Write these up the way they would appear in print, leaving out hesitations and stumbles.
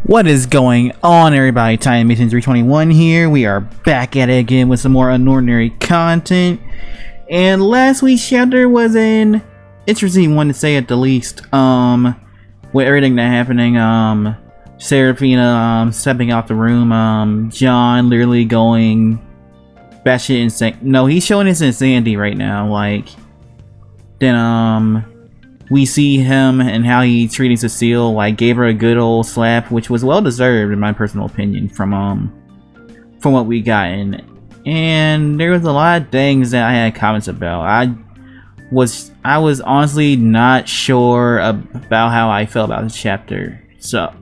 What is going on, everybody? Time Mission 321 here. We are back at it again with some more UnOrdinary content. And last week's chapter was an interesting one to say at the least. With everything that happening, Seraphina stepping out the room, John literally going batshit insane. No, he's showing his insanity right now. Like, then we see him and how he treating Cecile, like gave her a good old slap, which was well deserved in my personal opinion from what we gotten. And there was a lot of things that I had comments about. I was honestly not sure about how I felt about the chapter. So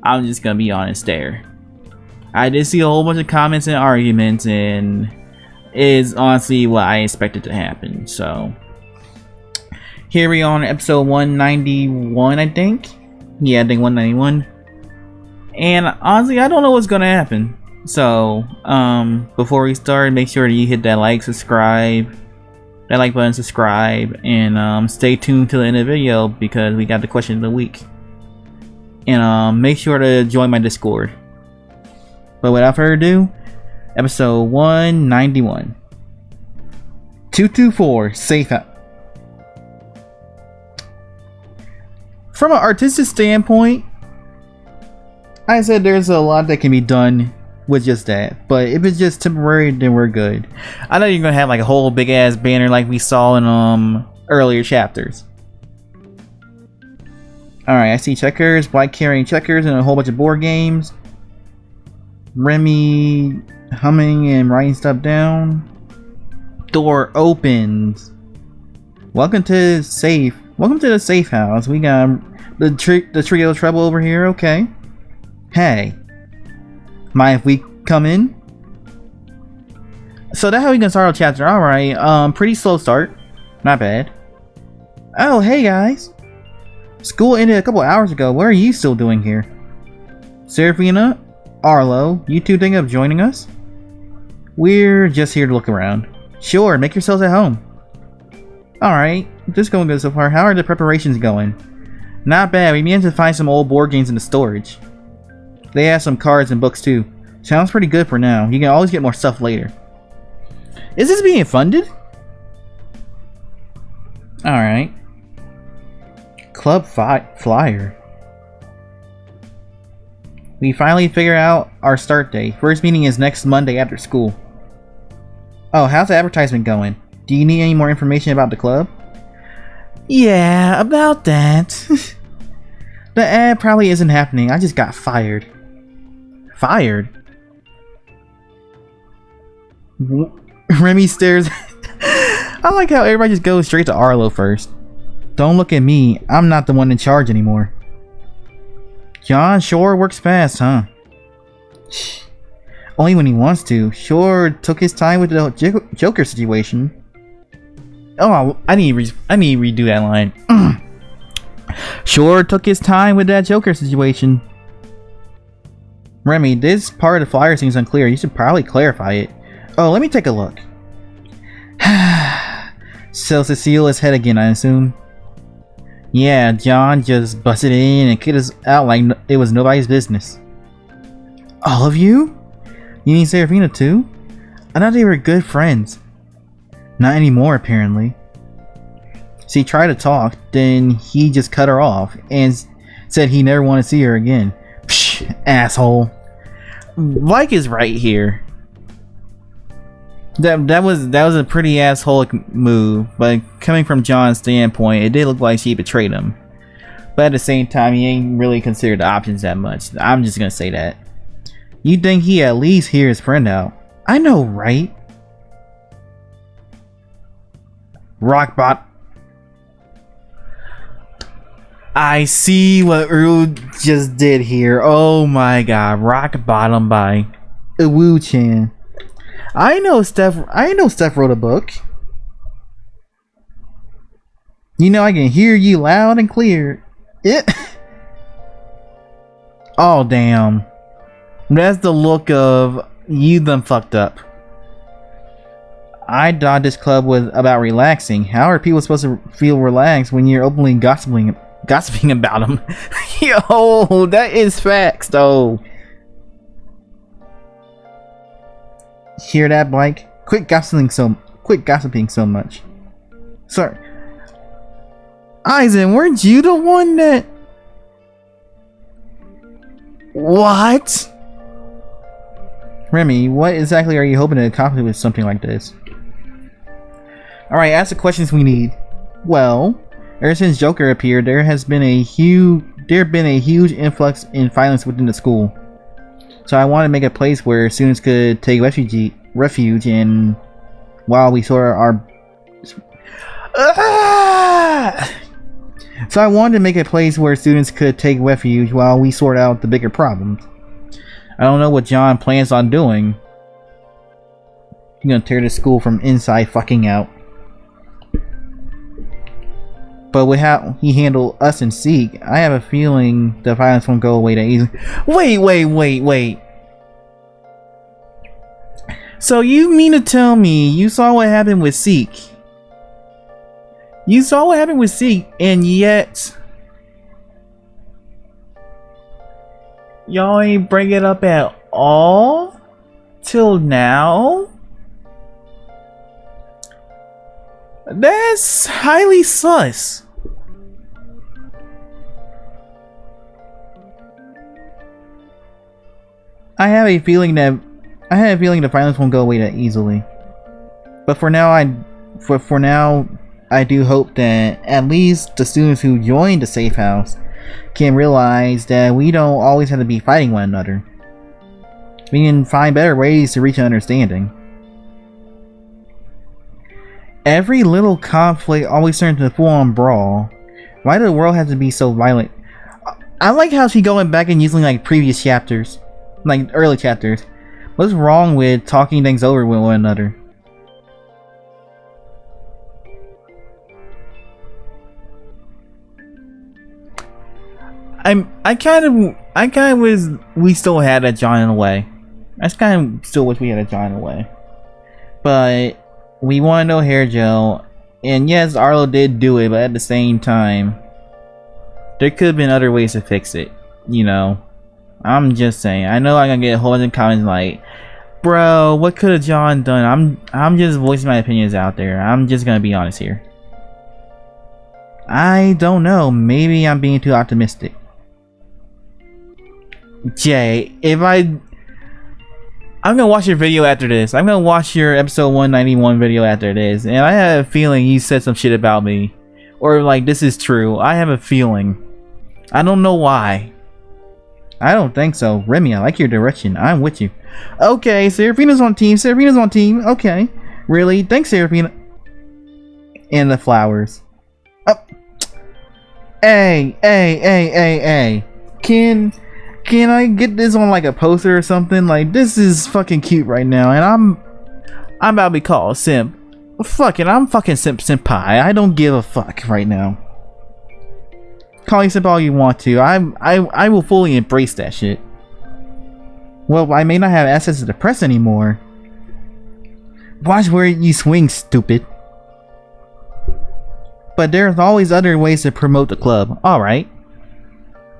I'm just gonna be honest there. I did see a whole bunch of comments and arguments, and it is honestly what I expected to happen. So here we are on episode 191, I think. Yeah, I think 191. And honestly, I don't know what's gonna happen. So, before we start, make sure that you hit that like button, subscribe, and stay tuned to the end of the video because we got the question of the week. And make sure to join my Discord. But without further ado, episode 191. 224 Safe Out. From an artistic standpoint, I said there's a lot that can be done with just that, but if it's just temporary, then we're good. I know you're gonna have like a whole big ass banner like we saw in earlier chapters. Alright, I see checkers, Black carrying checkers and a whole bunch of board games. Remy humming and writing stuff down. Door opens. Welcome to the safe house. We got the trio of trouble over here. Okay. Hey, mind if we come in? So that's how we can start our chapter. All right. Pretty slow start. Not bad. Oh, hey guys. School ended a couple hours ago. What are you still doing here? Seraphina, Arlo, you two think of joining us? We're just here to look around. Sure, make yourselves at home. Alright, this is going good so far. How are the preparations going? Not bad. We managed to find some old board games in the storage. They have some cards and books too. Sounds pretty good for now. You can always get more stuff later. Is this being funded? Alright. Club flyer. We finally figured out our start date. First meeting is next Monday after school. Oh, how's the advertisement going? Do you need any more information about the club? Yeah, about that. The ad probably isn't happening. I just got fired. Fired? Remy stares. I like how everybody just goes straight to Arlo first. Don't look at me. I'm not the one in charge anymore. John sure works fast, huh? Only when he wants to. Sure took his time with the Joker situation. Oh, I need to redo that line. Sure took his time with that Joker situation. Remy, this part of the flyer seems unclear. You should probably clarify it. Oh, let me take a look. So Cecile is head again, I assume. Yeah, John just busted in and kicked us out like it was nobody's business. All of you? You need Seraphina too? I thought they were good friends. Not anymore, apparently. She tried to talk, then he just cut her off and said he never wanted to see her again. Psh, asshole. Mike is right here. That was a pretty asshole move, but coming from John's standpoint, it did look like she betrayed him. But at the same time, he ain't really considered the options that much. I'm just gonna say that. You'd think he at least hear his friend out. I know, right? Rockbot. I see what Uru just did here. Oh my god, Rock Bottom by Wu-chan. I know Steph wrote a book. You know I can hear you loud and clear. It. Oh damn. That's the look of you done fucked up. I thought this club was about relaxing. How are people supposed to feel relaxed when you're openly gossiping about them? Yo, that is facts, though. Hear that, Blake? Quit gossiping so much. Sorry. Aizen, weren't you the one that... What? Remy, what exactly are you hoping to accomplish with something like this? Alright, ask the questions we need. Well, ever since Joker appeared, there has been a huge influx in violence within the school. So I want to make a place where students could take refuge in while we sort our... So I wanted to make a place where students could take refuge while we sort out the bigger problems. I don't know what John plans on doing. He's gonna tear the school from inside fucking out. But with how he handled us and Zeke, I have a feeling the violence won't go away that easily. Wait. So you mean to tell me you saw what happened with Zeke? You saw what happened with Zeke, and yet y'all ain't bring it up at all till now? That's highly sus. I have a feeling the violence won't go away that easily. But for now, I do hope that at least the students who joined the safe house can realize that we don't always have to be fighting one another. We can find better ways to reach an understanding. Every little conflict always turns into a full-on brawl. Why does the world have to be so violent? I like how she's going back and using like previous chapters, like early chapters. What's wrong with talking things over with one another? I kind of wish we still had a John in a way. I kind of still wish we had a John in a way. But we want no hair gel, and yes, Arlo did do it, but at the same time, there could have been other ways to fix it. You know, I'm just saying. I know I'm gonna get a whole bunch of comments like, "Bro, what could have John done?" I'm just voicing my opinions out there. I'm just gonna be honest here. I don't know. Maybe I'm being too optimistic. Jay, I'm gonna watch your video after this. I'm gonna watch your episode 191 video after this, and I have a feeling you said some shit about me, or like this is true. I have a feeling. I don't know why. I don't think so. Remy, I like your direction. I'm with you. Okay, Seraphina's on team. Okay, really? Thanks, Seraphina. And the flowers. Oh. Hey. Can I get this on like a poster or something? Like, this is fucking cute right now, and I'm about to be called Simp. I'm fucking Simp-Senpai. I don't give a fuck right now. Call me Simp all you want to. I will fully embrace that shit. Well, I may not have access to the press anymore. Watch where you swing, stupid. But there's always other ways to promote the club. Alright.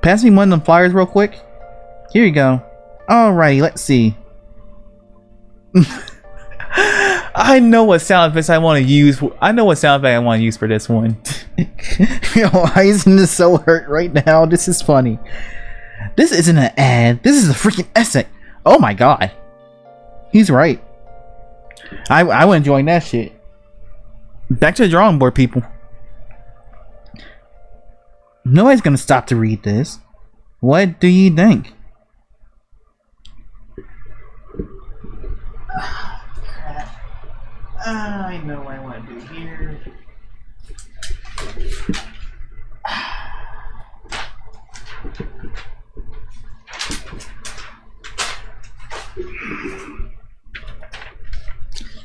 Pass me one of them flyers real quick. Here you go. Alright, let's see. I know what sound effects I want to use. I know what sound effect I want to use for this one. Yo, Aizen is so hurt right now. This is funny. This isn't an ad. This is a freaking essay. Oh my god. He's right. I would enjoy that shit. Back to the drawing board, people. Nobody's gonna stop to read this. What do you think? Oh, crap. I know what I want to do here.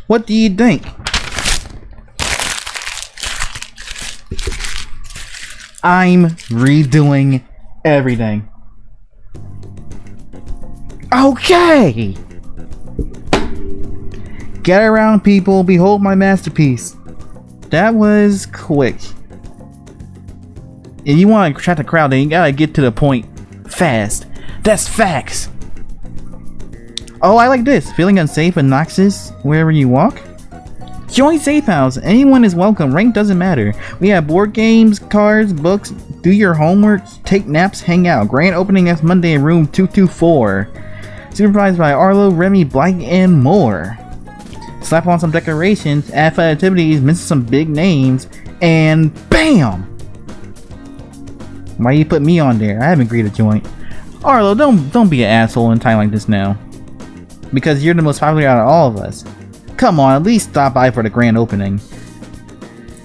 What do you think? I'm redoing everything. Okay! Get around, people. Behold my masterpiece. That was quick. If you want to attract the crowd, then you gotta get to the point fast. That's facts. Oh, I like this. Feeling unsafe and noxious wherever you walk? Join Safe House. Anyone is welcome. Rank doesn't matter. We have board games, cards, books. Do your homework, take naps, hang out. Grand opening next Monday in room 224. Supervised by Arlo, Remy, Black, and more. Slap on some decorations, add fun activities, mention some big names, and BAM! Why you put me on there? I haven't agreed to join. Arlo, don't be an asshole in time like this now. Because you're the most popular out of all of us. Come on, at least stop by for the grand opening.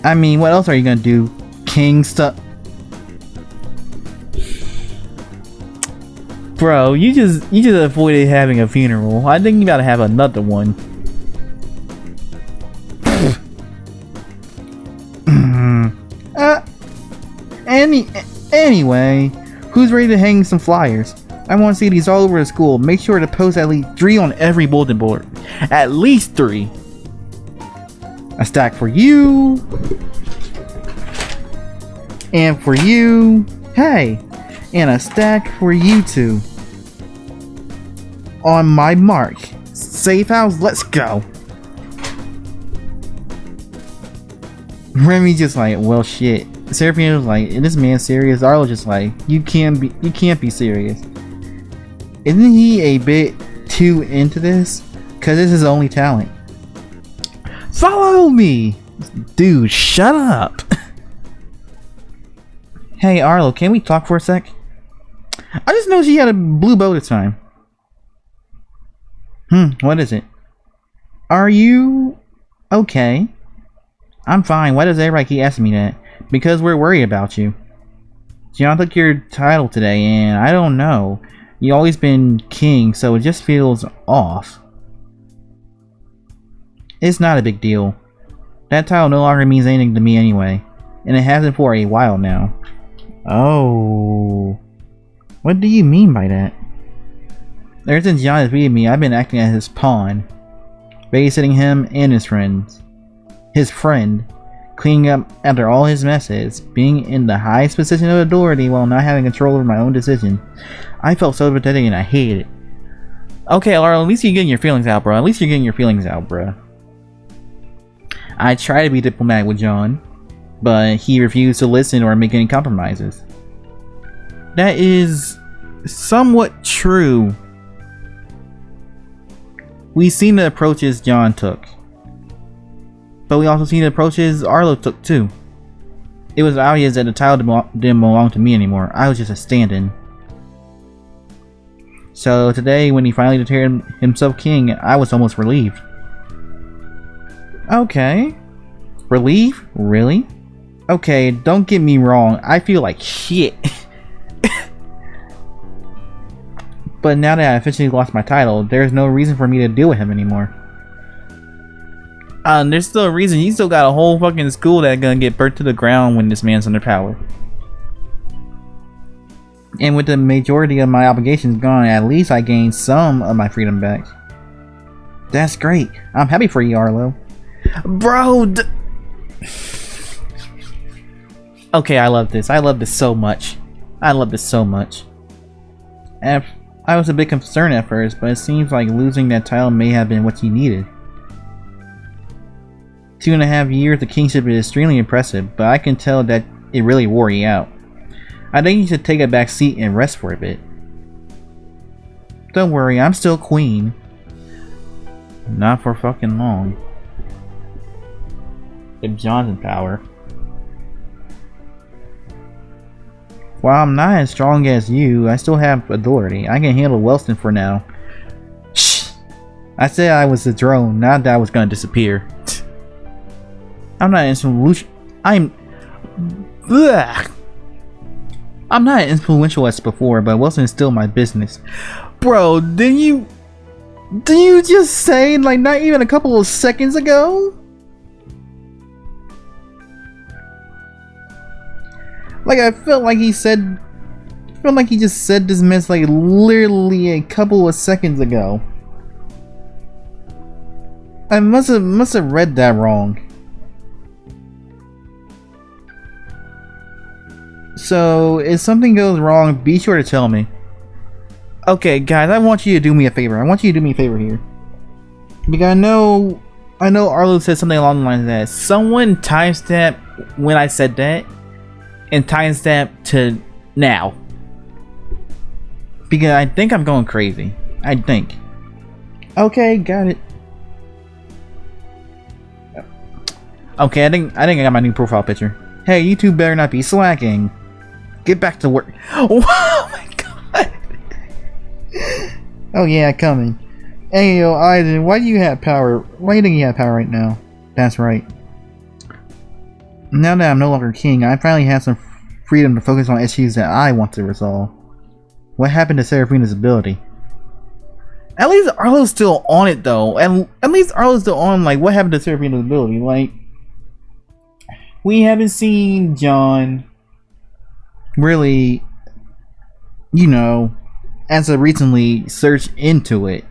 I mean, what else are you gonna do? King stuff. Bro, you just avoided having a funeral. I think you gotta have another one. Anyway, who's ready to hang some flyers? I want to see these all over the school. Make sure to post at least 3 on every bulletin board. At least 3. A stack for you. And for you. Hey. And a stack for you two. On my mark. Safe house, let's go. Remy just like, well shit. Seraphina was like, is this man serious? Arlo just like, you can't be serious. Isn't he a bit too into this? Cause this is his only talent. Follow me! Dude, shut up! Hey Arlo, can we talk for a sec? I just know she had a blue bow this time. What is it? Are you okay? I'm fine. Why does everybody keep asking me that? Because we're worried about you. John took your title today and I don't know. You always been king, so it just feels off. It's not a big deal. That title no longer means anything to me anyway. And it hasn't for a while now. Oh. What do you mean by that? Ever since John defeated me, I've been acting as his pawn. Babysitting him and his friends. His friend. Cleaning up after all his messes. Being in the highest position of authority while not having control over my own decision. I felt so pathetic and I hated it. Okay, Laura, at least you're getting your feelings out, bro. At least you're getting your feelings out, bro. I tried to be diplomatic with John, but he refused to listen or make any compromises. That is somewhat true. We've seen the approaches John took, but we also seen the approaches Arlo took too. It was obvious that the title didn't belong to me anymore. I was just a stand-in. So today, when he finally declared himself king, I was almost relieved. Okay. Relief? Really? Okay, don't get me wrong, I feel like shit. But now that I officially lost my title, there's no reason for me to deal with him anymore. There's still a reason. You still got a whole fucking school that's gonna get burnt to the ground when this man's under power. And with the majority of my obligations gone, at least I gained some of my freedom back. That's great. I'm happy for you, Arlo. Bro, okay, I love this. I love this so much. I love this so much. And I was a bit concerned at first, but it seems like losing that title may have been what you needed. 2.5 years of kingship is extremely impressive, but I can tell that it really wore you out. I think you should take a back seat and rest for a bit. Don't worry, I'm still queen. Not for fucking long. If John's in power. While I'm not as strong as you, I still have authority. I can handle Wellston for now. Shh! I said I was the throne, not that I was gonna disappear. I'm not I'm not as influential as before, but Wellston is still my business. Bro, didn't you just say, like, not even a couple of seconds ago? Like, I felt like he just said this mess like literally a couple of seconds ago. I must have read that wrong. So if something goes wrong, be sure to tell me. Okay, guys, I want you to do me a favor. I want you to do me a favor here. Because I know Arlo said something along the lines of that. Someone timestamp when I said that, and timestamp to now. Because I think I'm going crazy. I think. Okay, got it. Okay, I think I got my new profile picture. Hey, you two better not be slacking. Get back to work. Oh my god. Oh yeah, coming. Hey yo, Aizen, why do you have power? Why do you think you have power right now? That's right. Now that I'm no longer king, I finally have some freedom to focus on issues that I want to resolve. What happened to Seraphina's ability? At least Arlo's still on it though. And at least Arlo's still on like what happened to Seraphina's ability. Like we haven't seen John really, you know, as of recently search into it.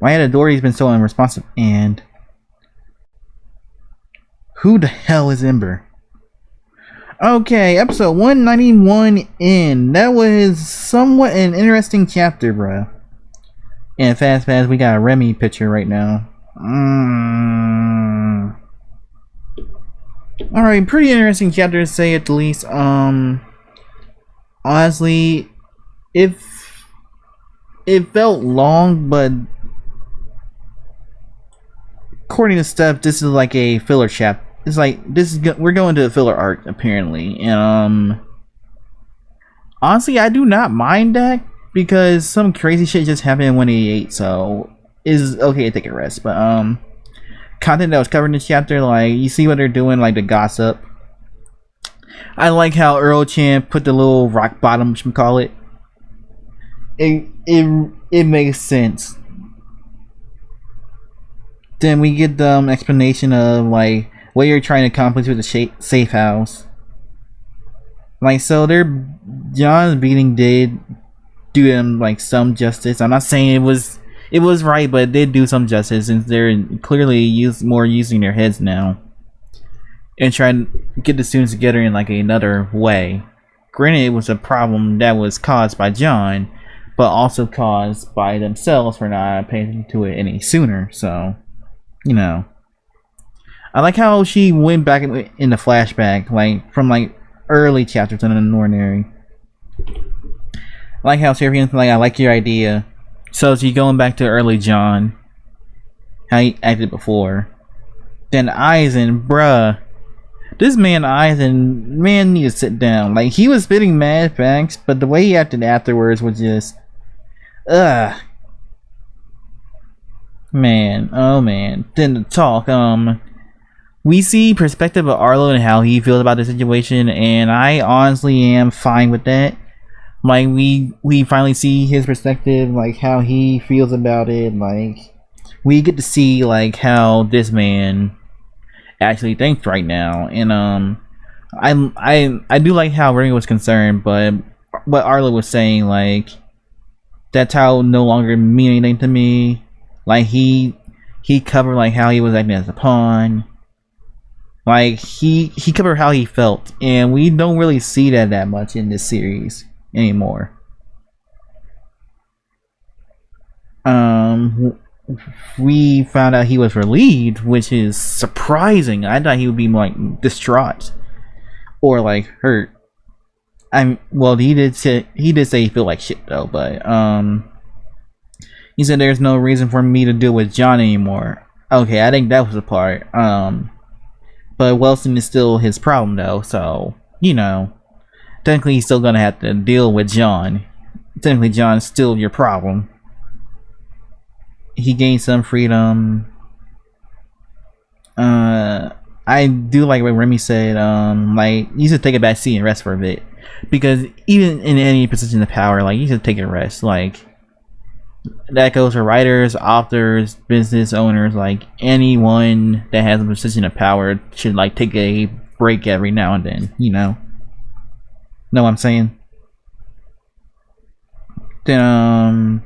Why had Dory's been so unresponsive? And who the hell is Ember? Okay, episode 191 in. That was somewhat an interesting chapter, bruh. And fast, we got a Remy picture right now. Alright, pretty interesting chapter to say at the least. Honestly, it felt long, but according to Steph, this is like a filler chapter. It's like we're going to a filler arc apparently, and honestly, I do not mind that because some crazy shit just happened in 188, so it's okay to take a rest. But content that was covered in this chapter, like you see what they're doing, like the gossip. I like how Earl Chan put the little rock bottom, what you call it. It makes sense. Then we get the explanation of like what you're trying to accomplish with the safe house. Like, so John's beating did do them like some justice. I'm not saying it was right, but it did do some justice since they're clearly using their heads now and trying to get the students together in like another way. Granted, it was a problem that was caused by John, but also caused by themselves for not paying attention to it any sooner. So, you know, I like how she went back in the flashback, like from like early chapters in UnOrdinary. I like how Seraphina's like, I like your idea. So she going back to early John, how he acted before. Then Aizen, bruh, this man Aizen, man, need to sit down. Like he was spitting mad facts, but the way he acted afterwards was just, ugh. Man, oh man. Then the talk, we see perspective of Arlo and how he feels about the situation, and I honestly am fine with that. Like we finally see his perspective, like how he feels about it. Like we get to see like how this man actually thinks right now, and I do like how Remy was concerned, but what Arlo was saying, like that towel no longer mean anything to me. Like he covered like how he was acting as a pawn. Like he covered how he felt, and we don't really see that much in this series anymore. We found out he was relieved, which is surprising. I thought he would be like distraught or like hurt. Well, he did say he felt like shit though, but he said there's no reason for me to deal with John anymore. Okay, I think that was the part. But Wilson is still his problem though, so you know, technically he's still gonna have to deal with John. Technically, John's still your problem. He gained some freedom. I do like what Remy said. Like you should take a back seat and rest for a bit, because even in any position of power, like you should take a rest. Like that goes for writers, authors, business owners, like anyone that has a position of power should like take a break every now and then, you know what I'm saying? Then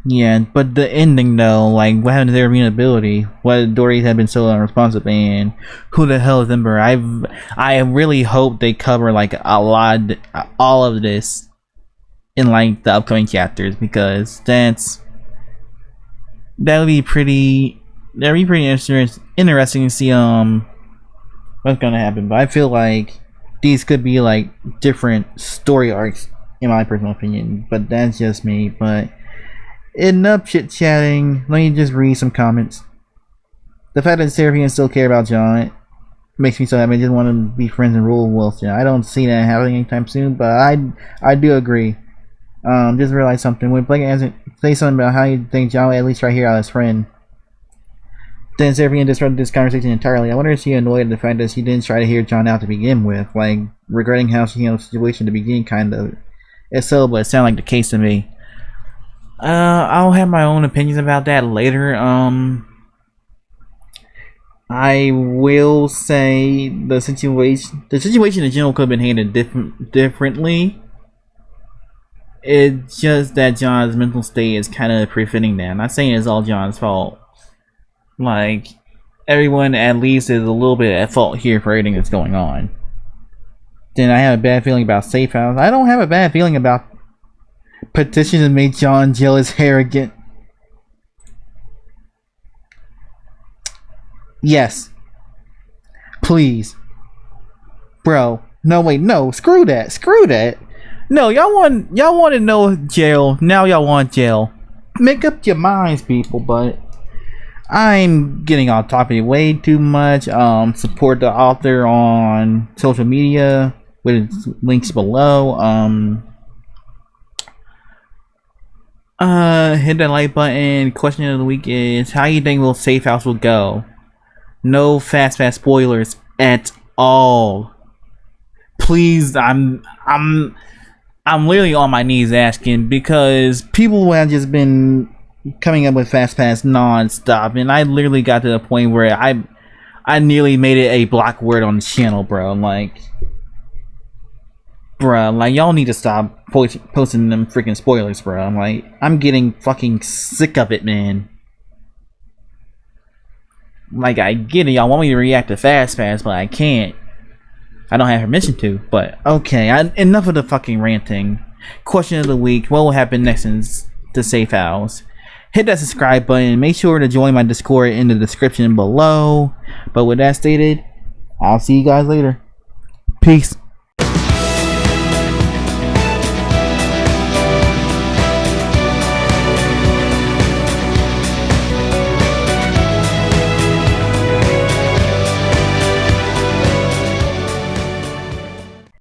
Yeah, but the ending though, like what happened to their ability? What Dory had been so unresponsive, and who the hell is Ember? I really hope they cover like all of this in like the upcoming chapters, because that'd be pretty interesting to see what's gonna happen. But I feel like these could be like different story arcs in my personal opinion, but that's just me. But enough chit chatting. Let me just read some comments. The fact that Seraphine still care about John makes me so happy. I just want to be friends and rule Wilson. I don't see that happening anytime soon, but I do agree. Just realized something. When Blake say something about how you think John would at least try to hear out his friend, then Seraphine disrupted this conversation entirely. I wonder if she annoyed at the fact that she didn't try to hear John out to begin with, like regretting how she handled the situation to begin, kind of. It's so, but it sounded like the case to me. I'll have my own opinions about that later. I will say the situation in general could have been handled differently. It's just that John's mental state is kind of preventing that. I'm not saying it's all John's fault. Like, everyone at least is a little bit at fault here for everything that's going on. Then I have a bad feeling about Safe House. I don't have a bad feeling about petition to make John jealous, arrogant. Yes. Please. Bro. No, wait, no. Screw that. Screw that. No, y'all want to know jail. Now y'all want jail. Make up your minds, people, but I'm getting off topic way too much. Support the author on social media with links below. Hit that like button. Question of the week is, how you think will Safe House will go? No fast spoilers at all. Please, I'm literally on my knees asking, because people have just been coming up with fast pass non-stop, and I literally got to the point where I nearly made it a block word on the channel, bro. Like, bruh, like, y'all need to stop posting them freaking spoilers, bro. I'm like, I'm getting fucking sick of it, man. Like, I get it, y'all want me to react to fast pass, but I can't. I don't have permission to, but okay, enough of the fucking ranting. Question of the week, what will happen next in the Safe House? Hit that subscribe button, make sure to join my Discord in the description below. But with that stated, I'll see you guys later. Peace.